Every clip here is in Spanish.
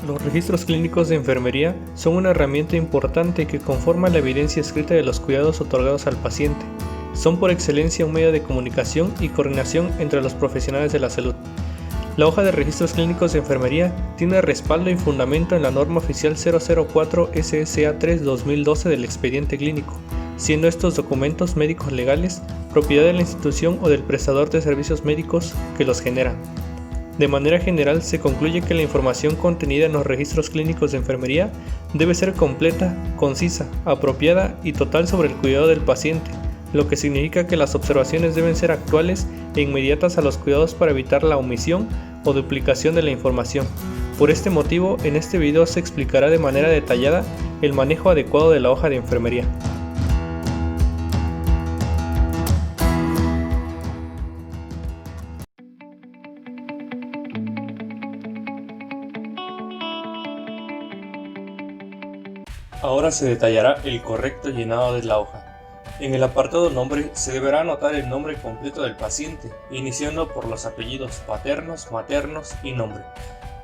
Los registros clínicos de enfermería son una herramienta importante que conforma la evidencia escrita de los cuidados otorgados al paciente. Son por excelencia un medio de comunicación y coordinación entre los profesionales de la salud. La hoja de registros clínicos de enfermería tiene respaldo y fundamento en la norma oficial 004 SSA3-2012 del expediente clínico, siendo estos documentos médicos legales propiedad de la institución o del prestador de servicios médicos que los genera. De manera general, se concluye que la información contenida en los registros clínicos de enfermería debe ser completa, concisa, apropiada y total sobre el cuidado del paciente, lo que significa que las observaciones deben ser actuales e inmediatas a los cuidados para evitar la omisión o duplicación de la información. Por este motivo, en este video se explicará de manera detallada el manejo adecuado de la hoja de enfermería. Ahora se detallará el correcto llenado de la hoja. En el apartado nombre se deberá anotar el nombre completo del paciente, iniciando por los apellidos paternos, maternos y nombre.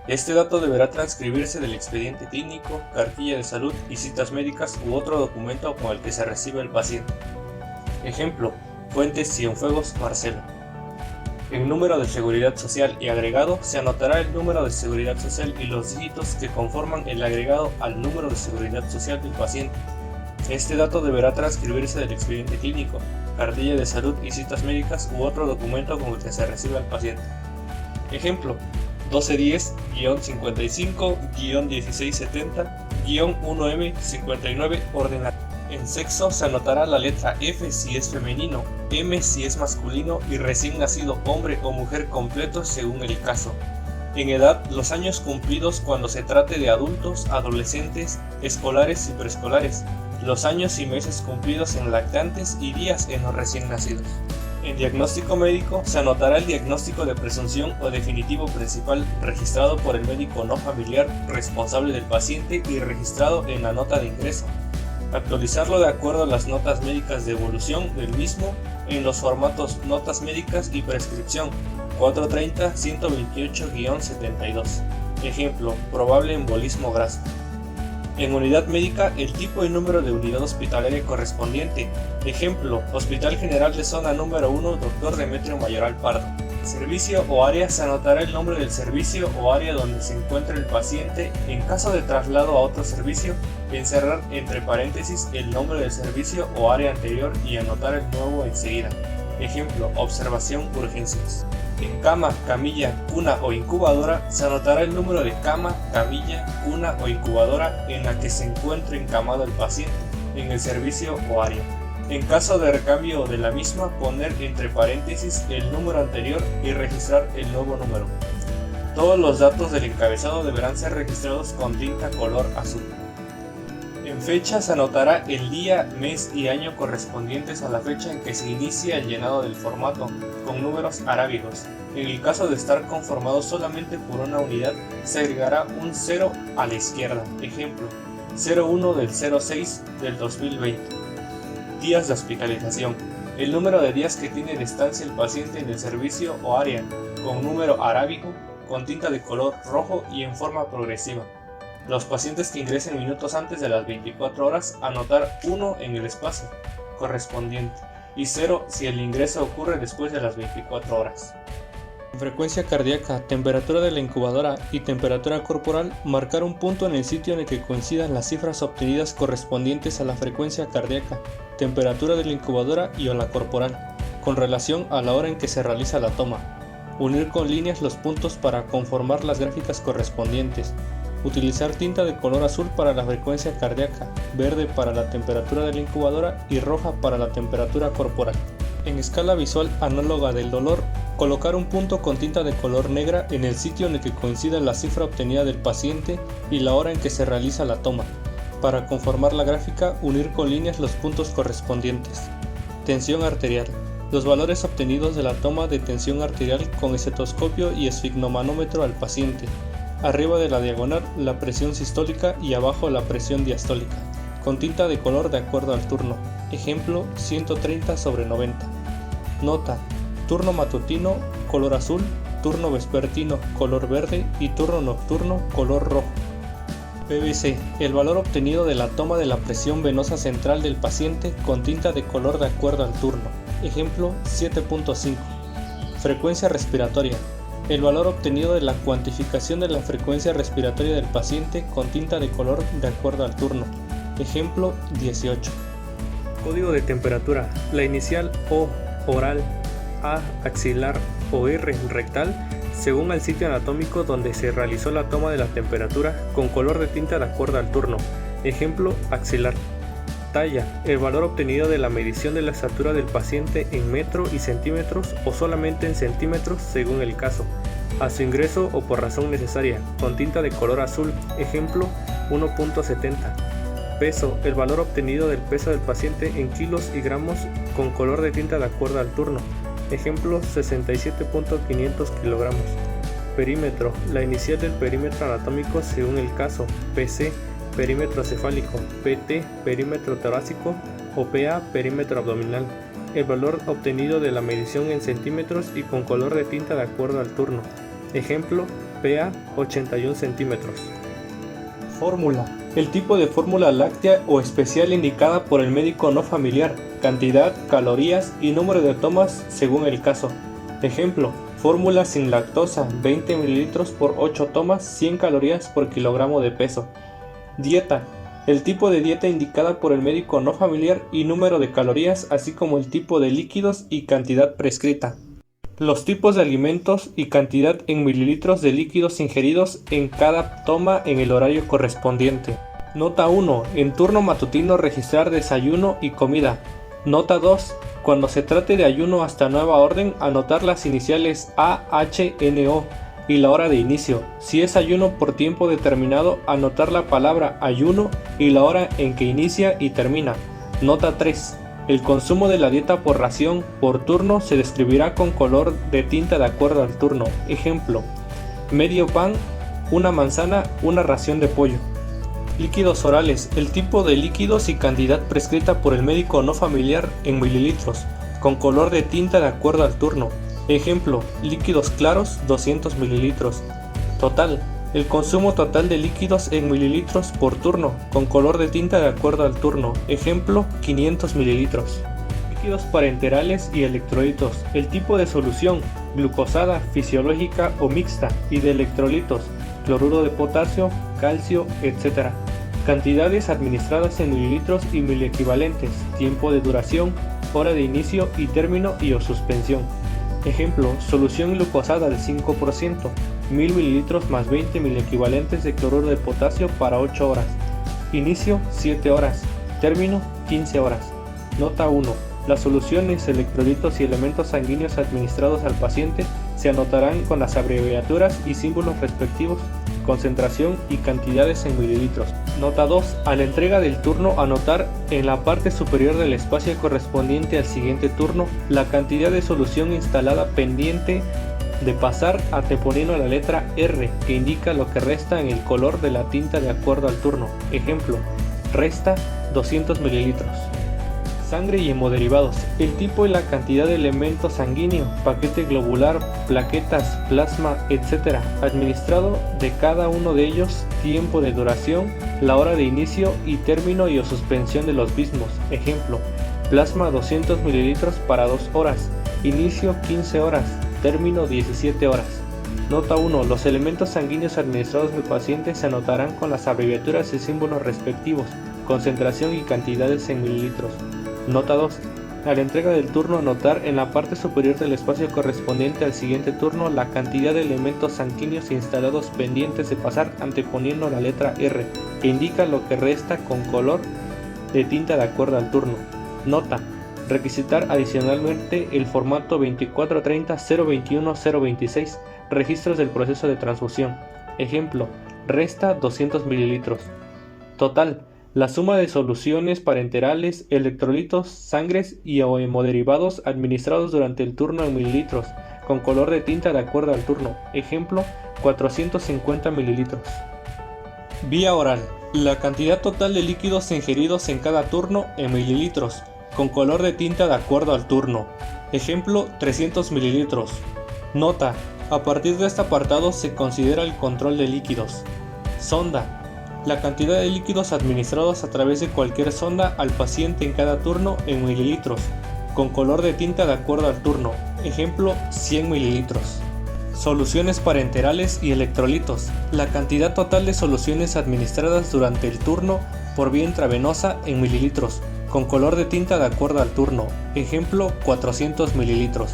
Este dato deberá transcribirse del expediente clínico, cartilla de salud y citas médicas u otro documento con el que se recibe el paciente. Ejemplo: Fuentes Cienfuegos Marcelo. En número de seguridad social y agregado se anotará el número de seguridad social y los dígitos que conforman el agregado al número de seguridad social del paciente. Este dato deberá transcribirse del expediente clínico, cartilla de salud y citas médicas u otro documento con el que se recibe al paciente. Ejemplo: 1210-1670-1670-1M59 ordenado. En sexo se anotará la letra F si es femenino, M si es masculino y recién nacido hombre o mujer completo según el caso. En edad, los años cumplidos cuando se trate de adultos, adolescentes, escolares y preescolares, los años y meses cumplidos en lactantes y días en los recién nacidos. En diagnóstico médico se anotará el diagnóstico de presunción o definitivo principal registrado por el médico no familiar responsable del paciente y registrado en la nota de ingreso. Actualizarlo de acuerdo a las notas médicas de evolución del mismo en los formatos notas médicas y prescripción 430-128-72. Ejemplo: probable embolismo graso. En unidad médica, el tipo y número de unidad hospitalaria correspondiente. Ejemplo: Hospital General de Zona número 1, Dr. Demetrio Mayoral Pardo. Servicio o área se anotará el nombre del servicio o área donde se encuentra el paciente. En caso de traslado a otro servicio, encerrar entre paréntesis el nombre del servicio o área anterior y anotar el nuevo enseguida. Ejemplo: observación, urgencias. En cama, camilla, cuna o incubadora se anotará el número de cama, camilla, cuna o incubadora en la que se encuentre encamado el paciente en el servicio o área. En caso de recambio de la misma, poner entre paréntesis el número anterior y registrar el nuevo número. Todos los datos del encabezado deberán ser registrados con tinta color azul. En fecha se anotará el día, mes y año correspondientes a la fecha en que se inicia el llenado del formato, con números arábigos. En el caso de estar conformado solamente por una unidad, se agregará un 0 a la izquierda. Ejemplo: 01 del 06 del 2020. Días de hospitalización. El número de días que tiene de estancia el paciente en el servicio o área, con número arábigo, con tinta de color rojo y en forma progresiva. Los pacientes que ingresen minutos antes de las 24 horas, anotar 1 en el espacio correspondiente y 0 si el ingreso ocurre después de las 24 horas. Frecuencia cardíaca, temperatura de la incubadora y temperatura corporal, marcar un punto en el sitio en el que coincidan las cifras obtenidas correspondientes a la frecuencia cardíaca, temperatura de la incubadora y o la corporal, con relación a la hora en que se realiza la toma. Unir con líneas los puntos para conformar las gráficas correspondientes. Utilizar tinta de color azul para la frecuencia cardíaca, verde para la temperatura de la incubadora y roja para la temperatura corporal. En escala visual análoga del dolor, colocar un punto con tinta de color negra en el sitio en el que coincida la cifra obtenida del paciente y la hora en que se realiza la toma. Para conformar la gráfica, unir con líneas los puntos correspondientes. Tensión arterial. Los valores obtenidos de la toma de tensión arterial con estetoscopio y esfigmomanómetro al paciente. Arriba de la diagonal, la presión sistólica y abajo la presión diastólica, con tinta de color de acuerdo al turno. Ejemplo: 130/90. Nota: turno matutino, color azul, turno vespertino, color verde y turno nocturno, color rojo. PVC, el valor obtenido de la toma de la presión venosa central del paciente con tinta de color de acuerdo al turno. Ejemplo 7.5. Frecuencia respiratoria, el valor obtenido de la cuantificación de la frecuencia respiratoria del paciente con tinta de color de acuerdo al turno. Ejemplo 18. Código de temperatura, la inicial O oral, A axilar o R rectal, según el sitio anatómico donde se realizó la toma de la temperatura con color de tinta de acuerdo al turno. Ejemplo axilar. Talla, el valor obtenido de la medición de la estatura del paciente en metro y centímetros o solamente en centímetros según el caso, a su ingreso o por razón necesaria, con tinta de color azul. Ejemplo 1.70. Peso, el valor obtenido del peso del paciente en kilos y gramos con color de tinta de acuerdo al turno. Ejemplo 67.500 kilogramos. Perímetro, la inicial del perímetro anatómico según el caso. PC, perímetro cefálico. PT, perímetro torácico o PA, perímetro abdominal. El valor obtenido de la medición en centímetros y con color de tinta de acuerdo al turno. Ejemplo PA 81 centímetros. Fórmula, el tipo de fórmula láctea o especial indicada por el médico no familiar, cantidad, calorías y número de tomas según el caso. Ejemplo, fórmula sin lactosa, 20 ml por 8 tomas, 100 calorías por kilogramo de peso. Dieta, el tipo de dieta indicada por el médico no familiar y número de calorías, así como el tipo de líquidos y cantidad prescrita. Los tipos de alimentos y cantidad en mililitros de líquidos ingeridos en cada toma en el horario correspondiente. Nota 1. En turno matutino registrar desayuno y comida. Nota 2. Cuando se trate de ayuno hasta nueva orden, anotar las iniciales A, H, N, O y la hora de inicio. Si es ayuno por tiempo determinado, anotar la palabra ayuno y la hora en que inicia y termina. Nota 3. El consumo de la dieta por ración por turno se describirá con color de tinta de acuerdo al turno. Ejemplo, medio pan, una manzana, una ración de pollo. Líquidos orales, el tipo de líquidos y cantidad prescrita por el médico no familiar en mililitros, con color de tinta de acuerdo al turno. Ejemplo, líquidos claros 200 mililitros. Total, el consumo total de líquidos en mililitros por turno, con color de tinta de acuerdo al turno. Ejemplo, 500 mililitros. Líquidos parenterales y electrolitos, el tipo de solución, glucosada, fisiológica o mixta, y de electrolitos, cloruro de potasio, calcio, etc. Cantidades administradas en mililitros y miliequivalentes, tiempo de duración, hora de inicio y término y o suspensión. Ejemplo, solución glucosada al 5%, 1000 ml más 20 miliequivalentes de cloruro de potasio para 8 horas. Inicio 7 horas, término 15 horas. Nota 1. Las soluciones, electrolitos y elementos sanguíneos administrados al paciente se anotarán con las abreviaturas y símbolos respectivos, concentración y cantidades en mililitros. Nota 2. A la entrega del turno, anotar en la parte superior del espacio correspondiente al siguiente turno la cantidad de solución instalada pendiente de pasar anteponiendo la letra R, que indica lo que resta en el color de la tinta de acuerdo al turno. Ejemplo, resta 200 mililitros. Sangre y hemoderivados, el tipo y la cantidad de elementos sanguíneo, paquete globular, plaquetas, plasma, etc. administrado de cada uno de ellos, tiempo de duración, la hora de inicio y término y o suspensión de los mismos. Ejemplo, plasma 200 mililitros para 2 horas, inicio 15 horas, término 17 horas. Nota 1. Los elementos sanguíneos administrados al paciente se anotarán con las abreviaturas y símbolos respectivos, concentración y cantidades en mililitros. Nota 2. A la entrega del turno, anotar en la parte superior del espacio correspondiente al siguiente turno la cantidad de elementos sanguíneos instalados pendientes de pasar anteponiendo la letra R, que indica lo que resta con color de tinta de acuerdo al turno. Nota. Requisitar adicionalmente el formato 2430-021-026, registros del proceso de transfusión. Ejemplo, resta 200 mililitros. Total. La suma de soluciones parenterales, electrolitos, sangres y o hemoderivados administrados durante el turno en mililitros, con color de tinta de acuerdo al turno. Ejemplo, 450 mililitros. Vía oral. La cantidad total de líquidos ingeridos en cada turno en mililitros, con color de tinta de acuerdo al turno. Ejemplo, 300 mililitros. Nota. A partir de este apartado se considera el control de líquidos. Sonda. La cantidad de líquidos administrados a través de cualquier sonda al paciente en cada turno en mililitros, con color de tinta de acuerdo al turno. Ejemplo, 100 mililitros. Soluciones parenterales y electrolitos. La cantidad total de soluciones administradas durante el turno por vía intravenosa en mililitros, con color de tinta de acuerdo al turno. Ejemplo, 400 mililitros.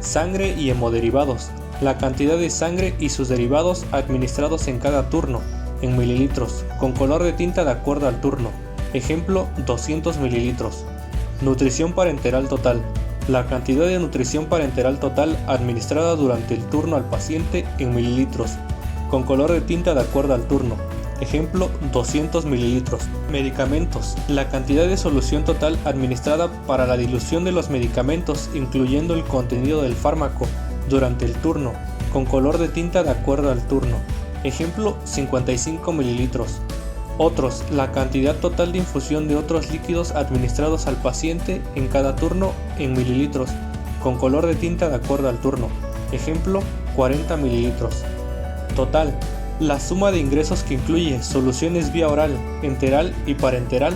Sangre y hemoderivados. La cantidad de sangre y sus derivados administrados en cada turno en mililitros, con color de tinta de acuerdo al turno. Ejemplo, 200 mililitros. Nutrición parenteral total. La cantidad de nutrición parenteral total administrada durante el turno al paciente en mililitros, con color de tinta de acuerdo al turno. Ejemplo, 200 mililitros. Medicamentos. La cantidad de solución total administrada para la dilución de los medicamentos, incluyendo el contenido del fármaco, durante el turno, con color de tinta de acuerdo al turno. Ejemplo, 55 mililitros. Otros, la cantidad total de infusión de otros líquidos administrados al paciente en cada turno en mililitros, con color de tinta de acuerdo al turno. Ejemplo, 40 mililitros. Total, la suma de ingresos que incluye soluciones vía oral, enteral y parenteral,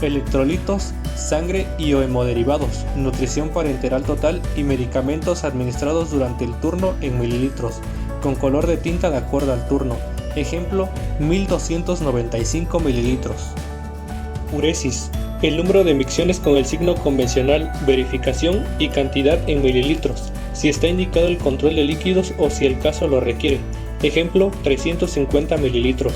electrolitos, sangre y o hemoderivados, nutrición parenteral total y medicamentos administrados durante el turno en mililitros, con color de tinta de acuerdo al turno. Ejemplo, 1295 mililitros. Uresis. El número de micciones con el signo convencional, verificación y cantidad en mililitros, si está indicado el control de líquidos o si el caso lo requiere. Ejemplo, 350 mililitros.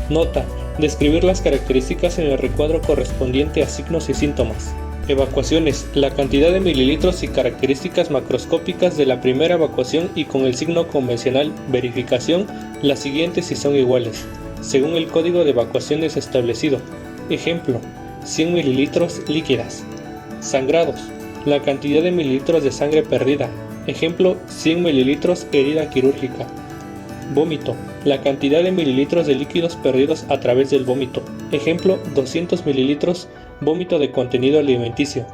Nota. Describir las características en el recuadro correspondiente a signos y síntomas. Evacuaciones. La cantidad de mililitros y características macroscópicas de la primera evacuación y con el signo convencional verificación, las siguientes si son iguales, según el código de evacuaciones establecido. Ejemplo, 100 mililitros líquidas. Sangrados. La cantidad de mililitros de sangre perdida. Ejemplo, 100 mililitros herida quirúrgica. Vómito. La cantidad de mililitros de líquidos perdidos a través del vómito. Ejemplo, 200 mililitros vómito de contenido alimenticio.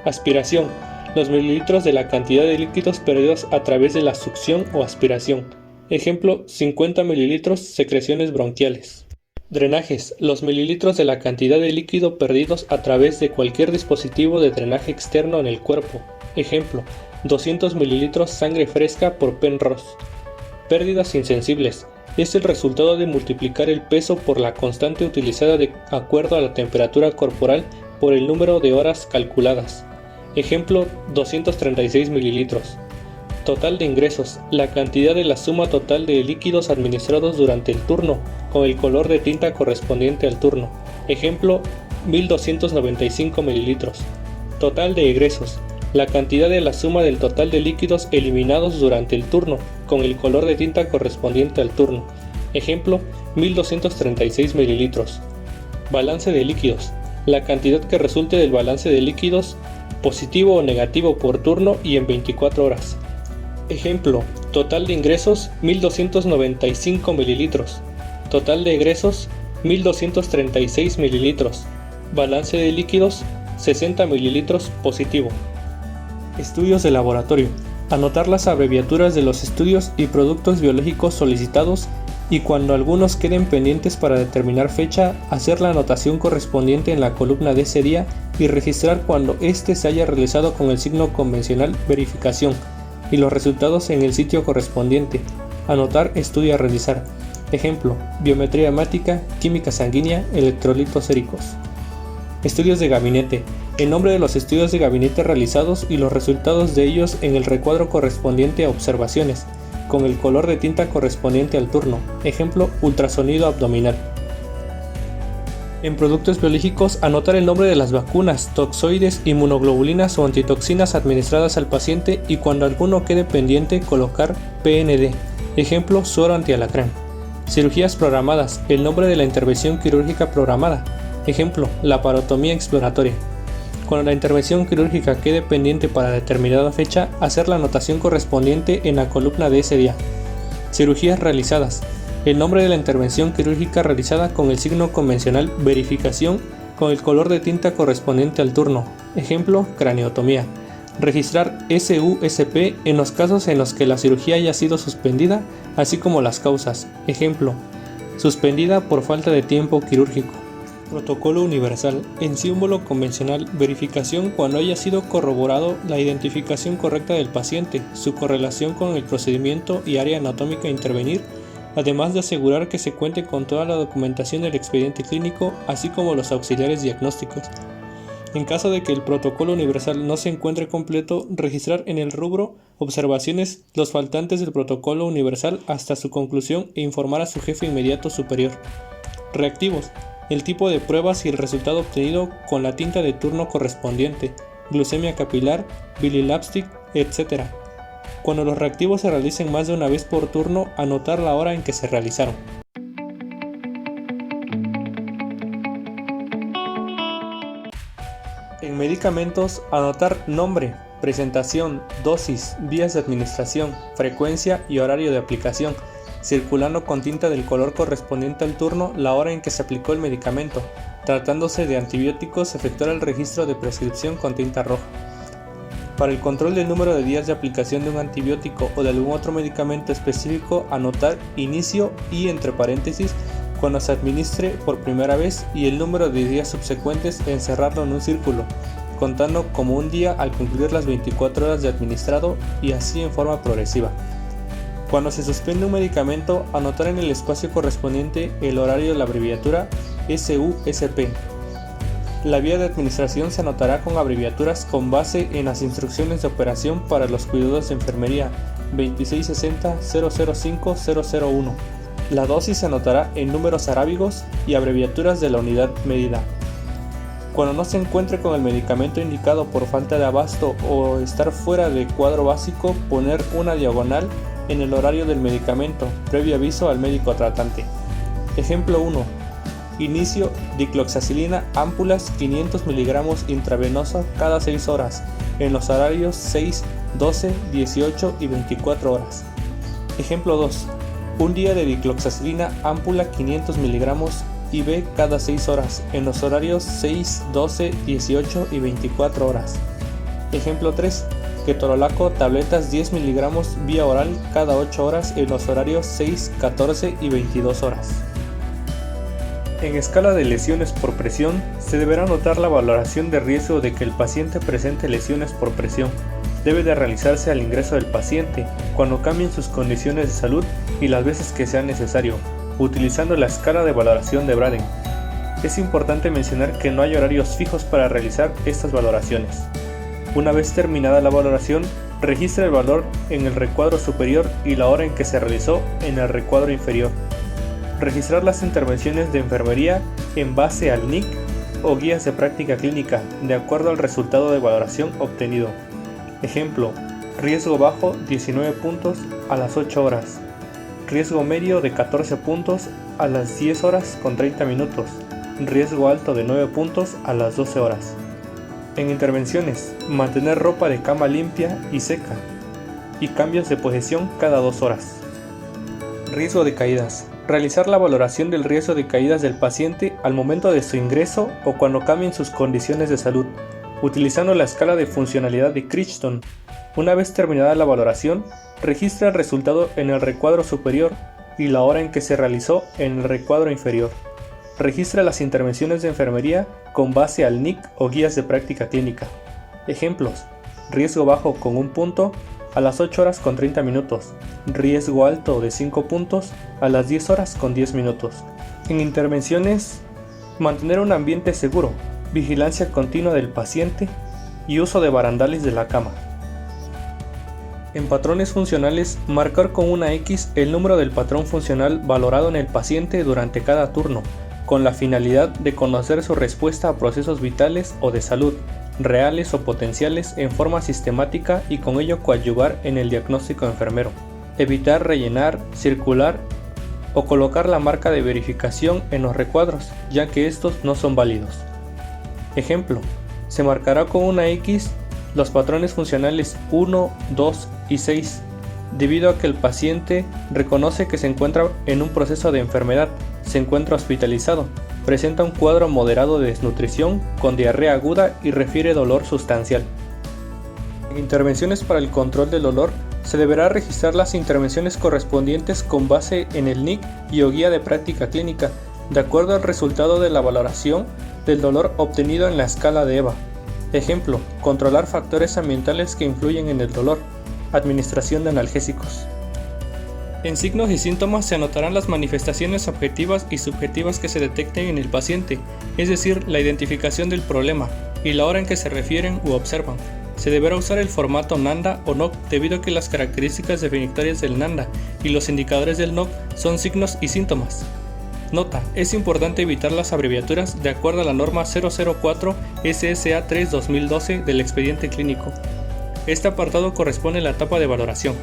Aspiración. Los mililitros de la cantidad de líquidos perdidos a través de la succión o aspiración. Ejemplo, 50 mililitros secreciones bronquiales. Drenajes. Los mililitros de la cantidad de líquido perdidos a través de cualquier dispositivo de drenaje externo en el cuerpo. Ejemplo, 200 mililitros sangre fresca por Penrose. Pérdidas insensibles. Es el resultado de multiplicar el peso por la constante utilizada de acuerdo a la temperatura corporal por el número de horas calculadas. Ejemplo, 236 mililitros. Total de ingresos. La cantidad de la suma total de líquidos administrados durante el turno, con el color de tinta correspondiente al turno. Ejemplo, 1295 mililitros. Total de egresos. La cantidad de la suma del total de líquidos eliminados durante el turno, con el color de tinta correspondiente al turno. Ejemplo, 1236 mililitros. Balance de líquidos. La cantidad que resulte del balance de líquidos, positivo o negativo por turno y en 24 horas. Ejemplo, total de ingresos, 1295 mililitros. Total de egresos, 1236 mililitros. Balance de líquidos, 60 mililitros positivo. Estudios de laboratorio. Anotar las abreviaturas de los estudios y productos biológicos solicitados y cuando algunos queden pendientes para determinar fecha, hacer la anotación correspondiente en la columna de ese día y registrar cuando éste se haya realizado con el signo convencional verificación y los resultados en el sitio correspondiente. Anotar estudio a realizar. Ejemplo, biometría hemática, química sanguínea, electrolitos séricos. Estudios de gabinete. El nombre de los estudios de gabinete realizados y los resultados de ellos en el recuadro correspondiente a observaciones, con el color de tinta correspondiente al turno. Ejemplo, ultrasonido abdominal. En productos biológicos, anotar el nombre de las vacunas, toxoides, inmunoglobulinas o antitoxinas administradas al paciente y cuando alguno quede pendiente, colocar PND. Ejemplo, suero antialacrán. Cirugías programadas. El nombre de la intervención quirúrgica programada. Ejemplo, laparotomía exploratoria. Cuando la intervención quirúrgica quede pendiente para determinada fecha, hacer la anotación correspondiente en la columna de ese día. Cirugías realizadas. El nombre de la intervención quirúrgica realizada con el signo convencional verificación con el color de tinta correspondiente al turno. Ejemplo, craneotomía. Registrar SUSP en los casos en los que la cirugía haya sido suspendida, así como las causas. Ejemplo, Suspendida por falta de tiempo quirúrgico. Protocolo universal. En símbolo convencional, verificación cuando haya sido corroborado la identificación correcta del paciente, su correlación con el procedimiento y área anatómica a intervenir, además de asegurar que se cuente con toda la documentación del expediente clínico, así como los auxiliares diagnósticos. En caso de que el protocolo universal no se encuentre completo, registrar en el rubro observaciones los faltantes del protocolo universal hasta su conclusión e informar a su jefe inmediato superior. Reactivos. El tipo de pruebas y el resultado obtenido con la tinta de turno correspondiente, glucemia capilar, bilirubin, etc. Cuando los reactivos se realicen más de una vez por turno, anotar la hora en que se realizaron. En medicamentos, anotar nombre, presentación, dosis, vías de administración, frecuencia y horario de aplicación, circulando con tinta del color correspondiente al turno la hora en que se aplicó el medicamento. Tratándose de antibióticos, efectuar el registro de prescripción con tinta roja. Para el control del número de días de aplicación de un antibiótico o de algún otro medicamento específico, anotar inicio y entre paréntesis cuando se administre por primera vez y el número de días subsecuentes, encerrarlo en un círculo, contando como un día al cumplir las 24 horas de administrado y así en forma progresiva. Cuando se suspende un medicamento, anotar en el espacio correspondiente el horario de la abreviatura SUSP. La vía de administración se anotará con abreviaturas con base en las instrucciones de operación para los cuidados de enfermería 2660-005-001. La dosis se anotará en números arábigos y abreviaturas de la unidad medida. Cuando no se encuentre con el medicamento indicado por falta de abasto o estar fuera de cuadro básico, poner una diagonal en el horario del medicamento, previo aviso al médico tratante. Ejemplo 1. Inicio dicloxacilina ámpulas 500 mg intravenosa cada 6 horas, en los horarios 6, 12, 18 y 24 horas. Ejemplo 2. Un día de dicloxacilina ámpula 500 mg IV cada 6 horas, en los horarios 6, 12, 18 y 24 horas. Ejemplo 3. Ketorolaco tabletas 10 mg vía oral cada 8 horas, en los horarios 6, 14 y 22 horas. En escala de lesiones por presión, se deberá anotar la valoración de riesgo de que el paciente presente lesiones por presión. Debe de realizarse al ingreso del paciente, cuando cambien sus condiciones de salud y las veces que sea necesario, utilizando la escala de valoración de Braden. Es importante mencionar que no hay horarios fijos para realizar estas valoraciones. Una vez terminada la valoración, registra el valor en el recuadro superior y la hora en que se realizó en el recuadro inferior. Registrar las intervenciones de enfermería en base al NIC o guías de práctica clínica, de acuerdo al resultado de valoración obtenido. Ejemplo, riesgo bajo 19 puntos a las 8 horas, riesgo medio de 14 puntos a las 10 horas con 30 minutos, riesgo alto de 9 puntos a las 12 horas. En intervenciones, mantener ropa de cama limpia y seca y cambios de posición cada 2 horas. Riesgo de caídas. Realizar la valoración del riesgo de caídas del paciente al momento de su ingreso o cuando cambien sus condiciones de salud, utilizando la escala de funcionalidad de Crichton. Una vez terminada la valoración, registra el resultado en el recuadro superior y la hora en que se realizó en el recuadro inferior. Registra las intervenciones de enfermería con base al NIC o guías de práctica clínica. Ejemplos: riesgo bajo con 1 punto a las 8 horas con 30 minutos, riesgo alto de 5 puntos a las 10 horas con 10 minutos. En intervenciones, mantener un ambiente seguro, vigilancia continua del paciente y uso de barandales de la cama. En patrones funcionales, marcar con una X el número del patrón funcional valorado en el paciente durante cada turno, con la finalidad de conocer su respuesta a procesos vitales o de salud, reales o potenciales en forma sistemática y con ello coadyuvar en el diagnóstico enfermero. Evitar rellenar, circular o colocar la marca de verificación en los recuadros, ya que estos no son válidos. Ejemplo, se marcará con una X los patrones funcionales 1, 2 y 6, debido a que el paciente reconoce que se encuentra en un proceso de enfermedad, se encuentra hospitalizado, presenta un cuadro moderado de desnutrición con diarrea aguda y refiere dolor sustancial. En intervenciones para el control del dolor, Se deberá registrar las intervenciones correspondientes con base en el NIC y o guía de práctica clínica, de acuerdo al resultado de la valoración del dolor obtenido en la escala de EVA. Ejemplo, controlar factores ambientales que influyen en el dolor. Administración de analgésicos. En signos y síntomas se anotarán las manifestaciones objetivas y subjetivas que se detecten en el paciente, es decir, la identificación del problema y la hora en que se refieren u observan. Se deberá usar el formato NANDA o NOC debido a que las características definitorias del NANDA y los indicadores del NOC son signos y síntomas. Nota: es importante evitar las abreviaturas de acuerdo a la norma 004 SSA 3-2012 del expediente clínico. Este apartado corresponde a la etapa de valoración.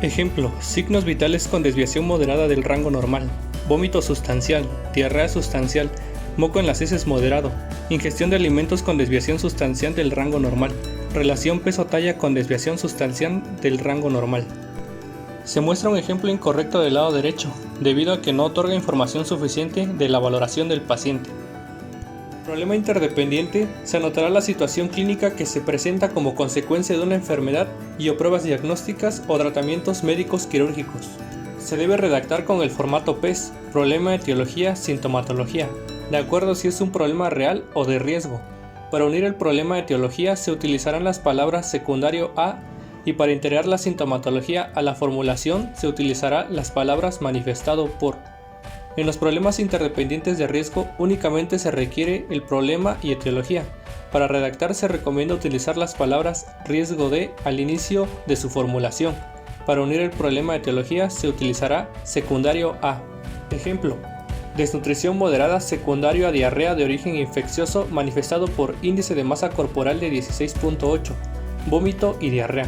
Ejemplo: signos vitales con desviación moderada del rango normal, vómito sustancial, diarrea sustancial, moco en las heces moderado, ingestión de alimentos con desviación sustancial del rango normal, relación peso-talla con desviación sustancial del rango normal. Se muestra un ejemplo incorrecto del lado derecho, debido a que no otorga información suficiente de la valoración del paciente. Problema interdependiente: se anotará la situación clínica que se presenta como consecuencia de una enfermedad y o pruebas diagnósticas o tratamientos médicos quirúrgicos. Se debe redactar con el formato PES, problema, etiología, sintomatología, de acuerdo si es un problema real o de riesgo. Para unir el problema de etiología se utilizarán las palabras secundario a, y para integrar la sintomatología a la formulación se utilizará las palabras manifestado por. En los problemas interdependientes de riesgo únicamente se requiere el problema y etiología. Para redactar se recomienda utilizar las palabras riesgo de al inicio de su formulación. Para unir el problema de etiología se utilizará secundario a. Ejemplo: desnutrición moderada secundario a diarrea de origen infeccioso manifestado por índice de masa corporal de 16.8, vómito y diarrea.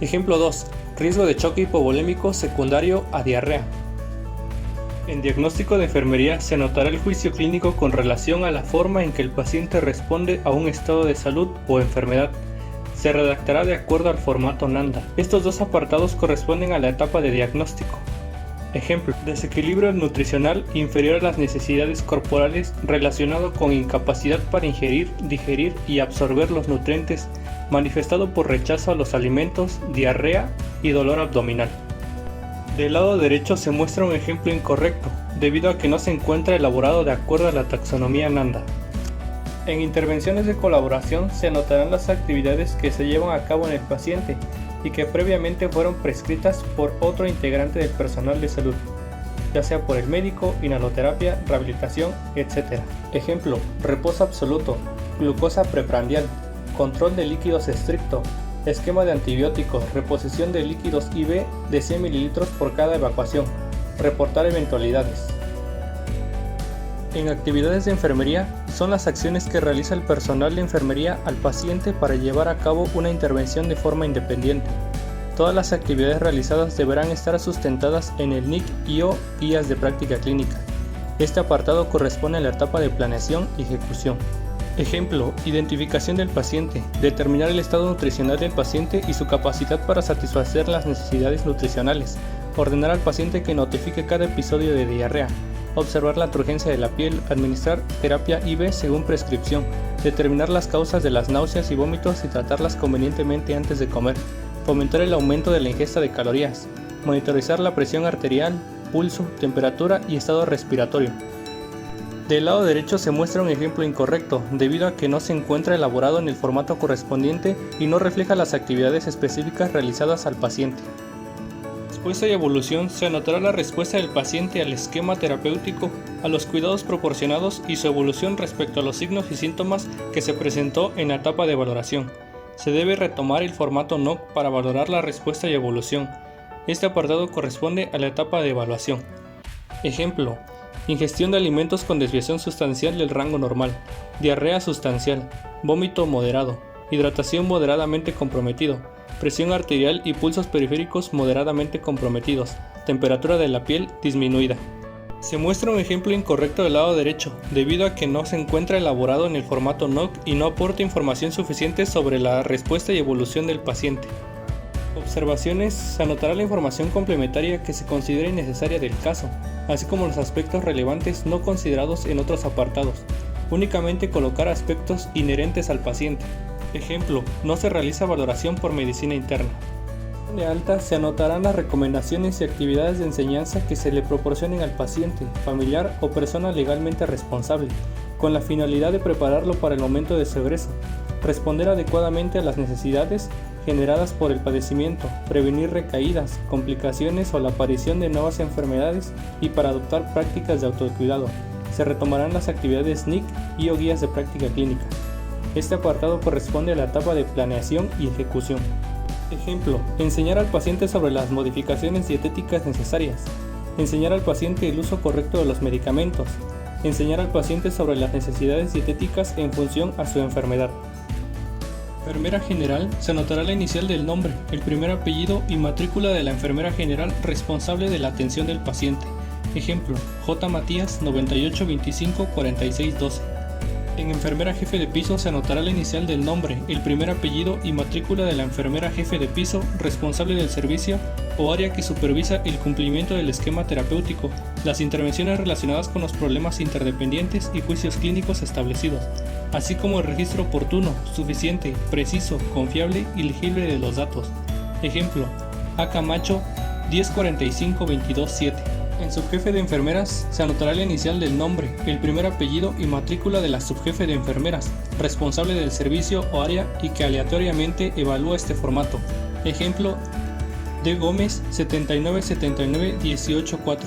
Ejemplo 2. Riesgo de choque hipovolémico secundario a diarrea. En diagnóstico de enfermería se anotará el juicio clínico con relación a la forma en que el paciente responde a un estado de salud o enfermedad. Se redactará de acuerdo al formato NANDA. Estos dos apartados corresponden a la etapa de diagnóstico. Ejemplo: desequilibrio nutricional inferior a las necesidades corporales relacionado con incapacidad para ingerir, digerir y absorber los nutrientes, manifestado por rechazo a los alimentos, diarrea y dolor abdominal. Del lado derecho se muestra un ejemplo incorrecto, debido a que no se encuentra elaborado de acuerdo a la taxonomía NANDA. En intervenciones de colaboración se anotarán las actividades que se llevan a cabo en el paciente y que previamente fueron prescritas por otro integrante del personal de salud, ya sea por el médico, inhaloterapia, rehabilitación, etc. Ejemplo: reposo absoluto, glucosa preprandial, control de líquidos estricto, esquema de antibióticos, reposición de líquidos IV de 100 ml por cada evacuación, reportar eventualidades. En actividades de enfermería son las acciones que realiza el personal de enfermería al paciente para llevar a cabo una intervención de forma independiente. Todas las actividades realizadas deberán estar sustentadas en el NIC y o guías de práctica clínica. Este apartado corresponde a la etapa de planeación y ejecución. Ejemplo: identificación del paciente, determinar el estado nutricional del paciente y su capacidad para satisfacer las necesidades nutricionales, ordenar al paciente que notifique cada episodio de diarrea, observar la turgencia de la piel, administrar terapia IV según prescripción, determinar las causas de las náuseas y vómitos y tratarlas convenientemente antes de comer, fomentar el aumento de la ingesta de calorías, monitorizar la presión arterial, pulso, temperatura y estado respiratorio. Del lado derecho se muestra un ejemplo incorrecto, debido a que no se encuentra elaborado en el formato correspondiente y no refleja las actividades específicas realizadas al paciente. Respuesta y evolución: se anotará la respuesta del paciente al esquema terapéutico, a los cuidados proporcionados y su evolución respecto a los signos y síntomas que se presentó en la etapa de valoración. Se debe retomar el formato NOC para valorar la respuesta y evolución. Este apartado corresponde a la etapa de evaluación. Ejemplo: ingestión de alimentos con desviación sustancial del rango normal, diarrea sustancial, vómito moderado, hidratación moderadamente comprometido, presión arterial y pulsos periféricos moderadamente comprometidos, temperatura de la piel disminuida. Se muestra un ejemplo incorrecto del lado derecho, debido a que no se encuentra elaborado en el formato NOC y no aporta información suficiente sobre la respuesta y evolución del paciente. Observaciones: se anotará la información complementaria que se considere necesaria del caso, así como los aspectos relevantes no considerados en otros apartados. Únicamente colocar aspectos inherentes al paciente. Ejemplo: no se realiza valoración por medicina interna. De alta se anotarán las recomendaciones y actividades de enseñanza que se le proporcionen al paciente, familiar o persona legalmente responsable, con la finalidad de prepararlo para el momento de su egreso, responder adecuadamente a las necesidades generadas por el padecimiento, prevenir recaídas, complicaciones o la aparición de nuevas enfermedades y para adoptar prácticas de autocuidado. Se retomarán las actividades NIC y o guías de práctica clínica. Este apartado corresponde a la etapa de planeación y ejecución. Ejemplo, enseñar al paciente sobre las modificaciones dietéticas necesarias, enseñar al paciente el uso correcto de los medicamentos, enseñar al paciente sobre las necesidades dietéticas en función a su enfermedad. Enfermera general, se anotará la inicial del nombre, el primer apellido y matrícula de la enfermera general responsable de la atención del paciente. Ejemplo, J. Matías 9825 4612. En enfermera jefe de piso se anotará la inicial del nombre, el primer apellido y matrícula de la enfermera jefe de piso responsable del servicio o área que supervisa el cumplimiento del esquema terapéutico, las intervenciones relacionadas con los problemas interdependientes y juicios clínicos establecidos, así como el registro oportuno, suficiente, preciso, confiable y legible de los datos. Ejemplo, A. Camacho 1045-22-7. En subjefe de enfermeras se anotará la inicial del nombre, el primer apellido y matrícula de la subjefe de enfermeras, responsable del servicio o área y que aleatoriamente evalúa este formato. Ejemplo, D. Gómez 7979-184.